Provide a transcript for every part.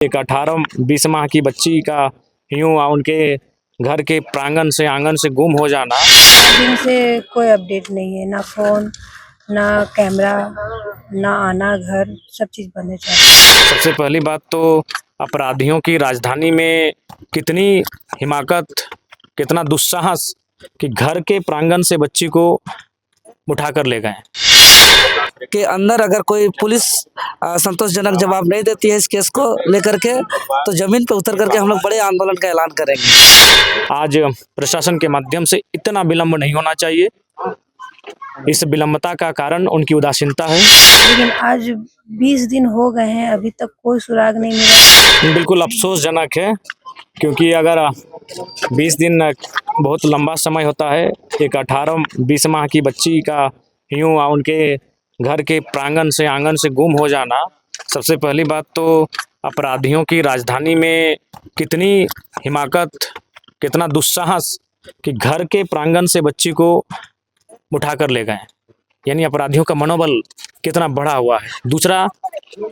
एक 18-20 माह की बच्ची का यूं उनके घर के प्रांगण से आंगन से गुम हो जाना। दिन से कोई अपडेट नहीं है, ना फोन ना कैमरा ना आना घर, सब चीज बंद है। सबसे पहली बात तो अपराधियों की राजधानी में कितनी हिमाकत, कितना दुस्साहस कि घर के प्रांगण से बच्ची को उठाकर ले गए के अंदर अगर कोई पुलिस संतोषजनक जवाब नहीं देती है इस केस को लेकर के, तो जमीन पे उतर करके हम लोग बड़े आंदोलन का ऐलान करेंगे। आज प्रशासन के माध्यम से इतना विलंब नहीं होना चाहिए। इस विलंबता का कारण उनकी उदासीनता है। लेकिन आज 20 दिन हो गए हैं, अभी तक कोई सुराग नहीं मिला। बिल्कुल अफसोसजनक है, क्योंकि अगर 20 दिन बहुत लंबा समय होता है। एक 18-20 माह की बच्ची का यूं उनके घर के प्रांगण से आंगन से गुम हो जाना। सबसे पहली बात तो अपराधियों की राजधानी में कितनी हिमाकत, कितना दुस्साहस कि घर के प्रांगण से बच्ची को उठाकर ले गए, यानी अपराधियों का मनोबल कितना बढ़ा हुआ है। दूसरा,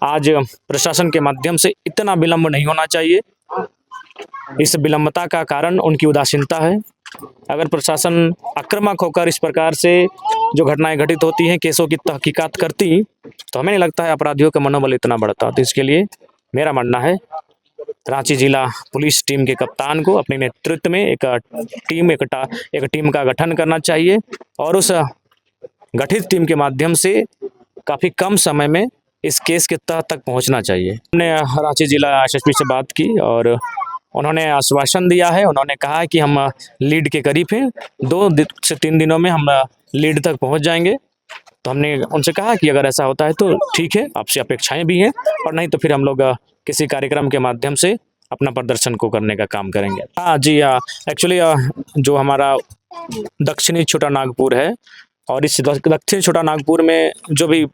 आज प्रशासन के माध्यम से इतना विलंब नहीं होना चाहिए। इस विलंबता का कारण उनकी उदासीनता है। अगर प्रशासन आक्रामक होकर इस प्रकार से जो घटनाएं घटित होती हैं, केसों की तहकीकात करती, तो हमें नहीं लगता है अपराधियों का मनोबल इतना बढ़ता। तो इसके लिए मेरा मानना है रांची जिला पुलिस टीम के कप्तान को अपने नेतृत्व में एक टीम का गठन करना चाहिए और उस गठित टीम के माध्यम से काफ़ी कम समय में इस केस के तह तक पहुंचना चाहिए। हमने रांची जिला एसएसपी से बात की और उन्होंने आश्वासन दिया है। उन्होंने कहा है कि हम लीड के करीब हैं, 2 से 3 दिनों में हम लीड तक पहुंच जाएंगे। तो हमने उनसे कहा कि अगर ऐसा होता है तो ठीक है, आपसे अपेक्षाएं भी हैं, और नहीं तो फिर हम लोग किसी कार्यक्रम के माध्यम से अपना प्रदर्शन को करने का काम करेंगे। हाँ जी, एक्चुअली जो हमारा दक्षिणी छोटा नागपुर है, और इस दक्षिण छोटा नागपुर में जो भी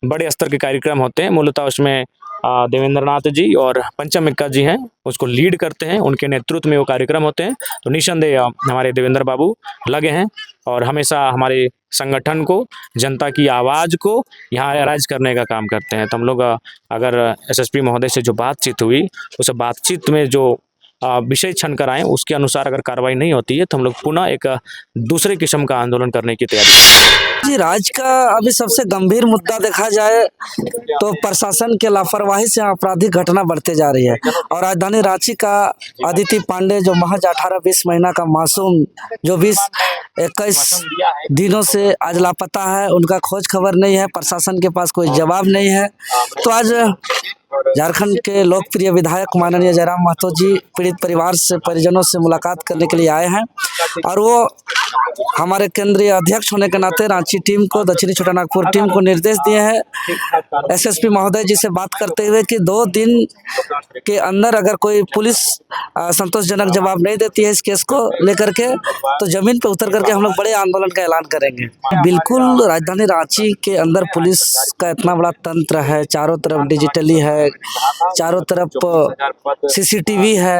बड़े स्तर के कार्यक्रम होते हैं, मूलतः उसमें देवेंद्र नाथ जी और पंचम इक्का जी हैं, उसको लीड करते हैं। उनके नेतृत्व में वो कार्यक्रम होते हैं। तो निस्संदेह हमारे देवेंद्र बाबू लगे हैं और हमेशा हमारे संगठन को, जनता की आवाज़ को यहाँ राइज करने का काम करते हैं। तो हम लोग अगर एसएसपी महोदय से जो बातचीत हुई, उस बातचीत में जो विषय छन कर आए, उसके अनुसार अगर कार्रवाई नहीं होती है तो हम लोग पुनः एक दूसरे किस्म का आंदोलन करने की तैयारी। जी, राज्य का अभी सबसे गंभीर मुद्दा देखा जाए तो प्रशासन के लापरवाही से आपराधिक घटना बढ़ते जा रही है। और राजधानी रांची का अदिति पांडे जो महज 18-20 महीना का मासूम, जो 20-21 दिनों से आज लापता है, उनका खोज खबर नहीं है, प्रशासन के पास कोई जवाब नहीं है। तो आज झारखंड के लोकप्रिय विधायक माननीय जयराम महतो जी पीड़ित परिवार से, परिजनों से मुलाकात करने के लिए आए हैं, और वो हमारे केंद्रीय अध्यक्ष होने के नाते रांची टीम को, दक्षिणी छोटा नागपुर टीम को निर्देश दिए हैं एसएसपी महोदय जी से बात करते हुए कि 2 दिन के अंदर अगर कोई पुलिस संतोषजनक जवाब नहीं देती है इस केस को लेकर के, तो जमीन पे उतर करके हम लोग बड़े आंदोलन का ऐलान करेंगे। बिल्कुल, राजधानी रांची के अंदर पुलिस का इतना बड़ा तंत्र है, चारों तरफ डिजिटली है, चारों तरफ सीसीटीवी है,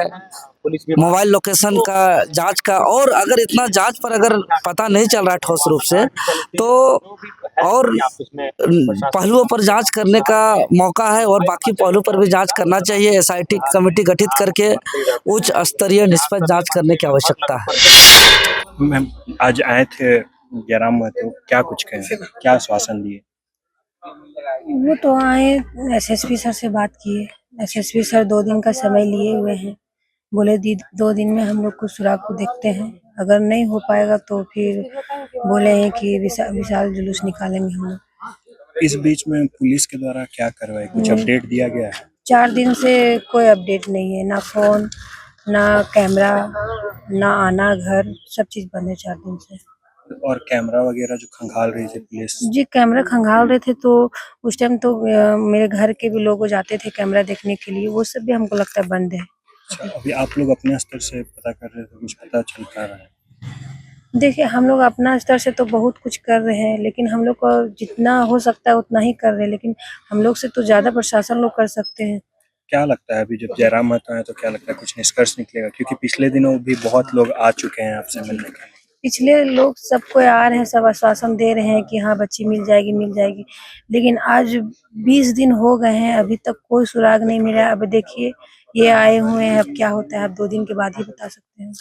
मोबाइल लोकेशन का जांच का, और अगर इतना जांच पर अगर पता नहीं चल रहा है ठोस रूप से, तो और पहलुओं पर जांच करने का मौका है, और बाकी पहलू पर भी जांच करना चाहिए। एसआईटी कमेटी गठित करके उच्च स्तरीय निष्पक्ष जांच करने की आवश्यकता है। मैम, आज आए थे जयराम महतो, क्या कुछ कहें, क्या आश्वासन दिए? वो तो आए, एसएसपी सर से बात किए। एसएसपी सर 2 दिन का समय लिए हुए हैं, बोले 2 दिन में हम लोग को सुराग को देखते हैं, अगर नहीं हो पाएगा तो फिर बोले हैं कि विशाल जुलूस निकालेंगे हम लोग। इस बीच में पुलिस के द्वारा क्या कार्रवाई, कुछ अपडेट दिया गया है? 4 दिन से कोई अपडेट नहीं है, ना फोन ना कैमरा ना आना घर, सब चीज बंद है 4 दिन से। और कैमरा वगैरह जो खंगाल रही थी पुलिस? जी, कैमरा खंगाल रहे थे, तो उस टाइम तो मेरे घर के भी लोग जाते थे कैमरा देखने के लिए, वो सब भी हमको लगता है बंद है। अभी आप लोग अपने स्तर से पता कर रहे थे, कुछ पता चल पा रहा है? देखिए, हम लोग अपना स्तर से तो बहुत कुछ कर रहे हैं, लेकिन हम लोग को जितना हो सकता है उतना ही कर रहे हैं, लेकिन हम लोग से तो ज्यादा प्रशासन लोग कर सकते हैं। क्या लगता है अभी जब जयराम महतो है तो क्या लगता है कुछ निष्कर्ष निकलेगा? क्योंकि पिछले दिनों भी बहुत लोग आ चुके हैं आपसे मिलने के लिए। पिछले लोग सबको आ रहे हैं, सब आश्वासन दे रहे हैं कि हाँ बच्ची मिल जाएगी, लेकिन आज 20 दिन हो गए हैं, अभी तक कोई सुराग नहीं मिला। अब देखिए ये आए हुए हैं, अब क्या होता है, अब 2 दिन के बाद ही बता सकते हैं।